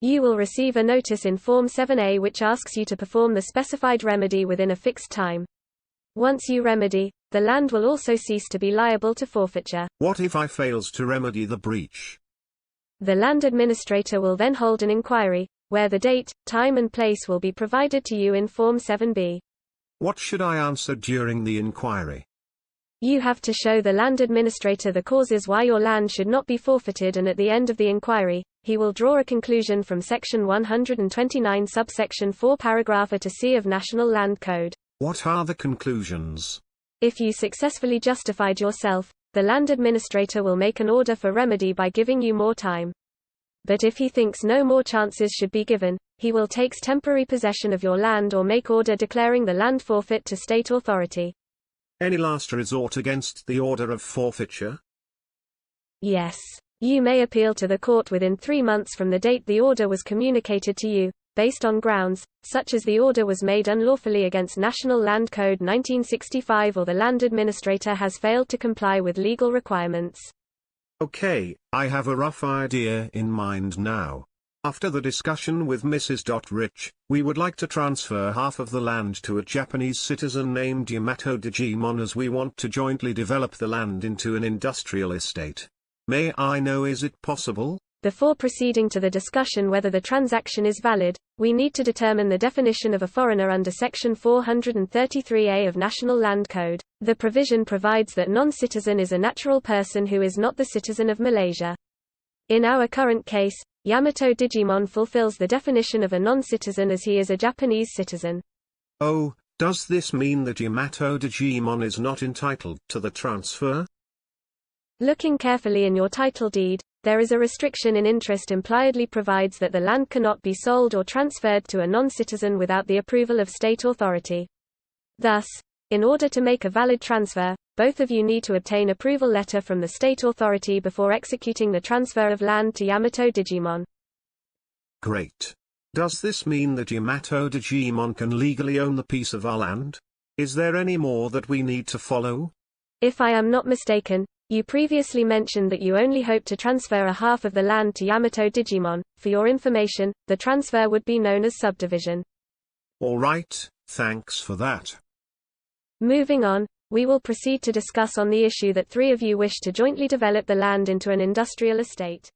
You will receive a notice in Form 7A which asks you to perform the specified remedy within a fixed time. Once you remedy, the land will also cease to be liable to forfeiture. What if I fails to remedy the breach? The land administrator will then hold an inquiry, where the date, time and place will be provided to you in Form 7B. What should I answer during the inquiry? You have to show the land administrator the causes why your land should not be forfeited, and at the end of the inquiry, he will draw a conclusion from Section 129 subsection 4 paragraph A to C of National Land Code. What are the conclusions? If you successfully justified yourself, the land administrator will make an order for remedy by giving you more time. But if he thinks no more chances should be given, he will take temporary possession of your land or make order declaring the land forfeit to state authority. Any last resort against the order of forfeiture? Yes. You may appeal to the court within 3 months from the date the order was communicated to you, based on grounds, such as the order was made unlawfully against National Land Code 1965 or the land administrator has failed to comply with legal requirements. Okay, I have a rough idea in mind now. After the discussion with Mrs. Rich, we would like to transfer half of the land to a Japanese citizen named Yamato Digimon, as we want to jointly develop the land into an industrial estate. May I know, is it possible? Before proceeding to the discussion whether the transaction is valid, we need to determine the definition of a foreigner under Section 433A of National Land Code. The provision provides that non-citizen is a natural person who is not the citizen of Malaysia. In our current case, Yamato Digimon fulfills the definition of a non-citizen as he is a Japanese citizen. Oh, does this mean that Yamato Digimon is not entitled to the transfer? Looking carefully in your title deed, there is a restriction in interest impliedly provides that the land cannot be sold or transferred to a non-citizen without the approval of state authority. Thus, in order to make a valid transfer, both of you need to obtain approval letter from the state authority before executing the transfer of land to Yamato Digimon. Great. Does this mean that Yamato Digimon can legally own the piece of our land? Is there any more that we need to follow? If I am not mistaken, you previously mentioned that you only hope to transfer a half of the land to Yamato Digimon. For your information, the transfer would be known as subdivision. All right, thanks for that. Moving on, we will proceed to discuss on the issue that 3 of you wish to jointly develop the land into an industrial estate.